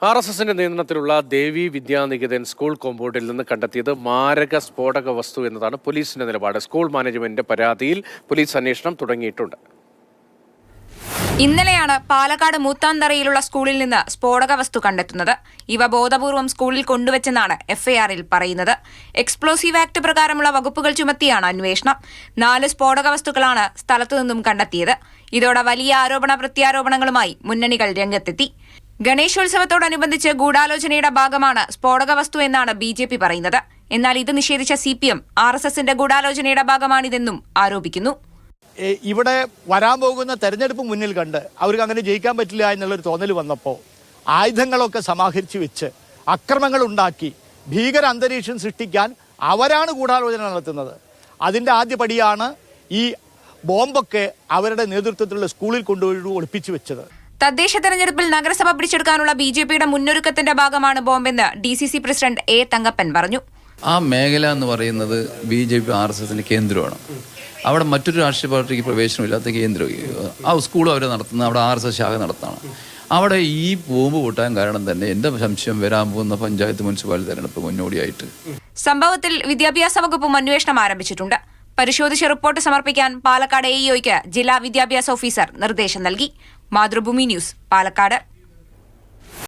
RSSന്റെ നിയന്ത്രണത്തിലുള്ള ദേവി വിദ്യാനികേതൻ സ്കൂൾ കോമ്പൗണ്ടിൽ നിന്ന് കണ്ടെത്തിയത് മാരക സ്ഫോടക വസ്തു എന്നതാണ് പോലീസിന്റെ നിലപാട്. സ്കൂൾ മാനേജ്മെന്റിന്റെ പരാതിയിൽ പോലീസ് അന്വേഷണം തുടങ്ങിയിട്ടുണ്ട്. ഇന്നലെയാണ് പാലക്കാട് മൂത്താന്തറയിലുള്ള സ്കൂളിൽ നിന്ന് സ്ഫോടക വസ്തു കണ്ടെത്തുന്നത്. ഇവ ബോധപൂർവം സ്കൂളിൽ കൊണ്ടുവച്ചെന്നാണ് എഫ്ഐആറിൽ പറയുന്നത്. എക്സ്പ്ലോസീവ് ആക്ട് പ്രകാരമുള്ള വകുപ്പുകൾ ചുമത്തിയാണ് അന്വേഷണം. 4 സ്ഫോടക വസ്തുക്കളാണ് സ്ഥലത്തു നിന്നും കണ്ടെത്തിയത്. ഇതോടെ വലിയ ആരോപണ പ്രത്യാരോപണങ്ങളുമായി മുന്നണികൾ രംഗത്തെത്തി. ഗണേശോത്സവത്തോടനുബന്ധിച്ച് ഗൂഢാലോചനയുടെ ഭാഗമാണ് സ്ഫോടക വസ്തു എന്നാണ് BJP പറയുന്നത്. എന്നാൽ ഇത് നിഷേധിച്ച CPM RSSന്റെ ഗൂഢാലോചനയുടെ ഭാഗമാണിതെന്നും ആരോപിക്കുന്നു. ഇവിടെ വരാൻ പോകുന്ന തെരഞ്ഞെടുപ്പ് മുന്നിൽ കണ്ട് അവർക്ക് അങ്ങനെ ജയിക്കാൻ പറ്റില്ല എന്നുള്ളൊരു തോന്നൽ വന്നപ്പോൾ ആയുധങ്ങളൊക്കെ സമാഹരിച്ച് വെച്ച് അക്രമങ്ങൾ ഉണ്ടാക്കി ഭീകര അന്തരീക്ഷം സൃഷ്ടിക്കാൻ അവരാണ് ഗൂഢാലോചന നടത്തുന്നത്. അതിൻ്റെ ആദ്യപടിയാണ് ഈ ബോംബൊക്കെ അവരുടെ നേതൃത്വത്തിലുള്ള സ്കൂളിൽ കൊണ്ടുപോയി ഒളിപ്പിച്ചു വെച്ചത്. തദ്ദേശ തെരഞ്ഞെടുപ്പിൽ നഗരസഭ പിടിച്ചെടുക്കാനുള്ള BJPയുടെ മുന്നൊരുക്കത്തിന്റെ ഭാഗമാണ് ബോംബെന്ന് DCC പ്രസിഡന്റ് A. തങ്കപ്പൻ പറഞ്ഞു. ആ മേഖല എന്ന് പറയുന്നത് BJP RSSന്റെ കേന്ദ്രമാണ്. അവിടെ മറ്റൊരു രാഷ്ട്രീയ പാർട്ടിക്ക് പ്രവേശനമില്ലാത്ത കേന്ദ്രം. ആ സ്കൂൾ അവർ നടത്തുന്നത് അവിടെ RSS ശാഖ നടത്താണ്. അവിടെ ഈ ബോംബ് പൊട്ടാൻ കാരണം തന്നെ എൻ്റെ സംശയം വരാൻ പോകുന്ന പഞ്ചായത്ത് മുനിസിപ്പാലിറ്റി തെരഞ്ഞെടുപ്പ് മുന്നോടിയായിട്ട്. സംഭവത്തിൽ വിദ്യാഭ്യാസ വകുപ്പും അന്വേഷണം ആരംഭിച്ചിട്ടുണ്ട്. പരിശോധിച്ച റിപ്പോർട്ട് സമർപ്പിക്കാൻ പാലക്കാട് AEOയ്ക്ക് ജില്ലാ വിദ്യാഭ്യാസ ഓഫീസർ നിർദ്ദേശം നൽകി. മാതൃഭൂമി ന്യൂസ്, പാലക്കാട്.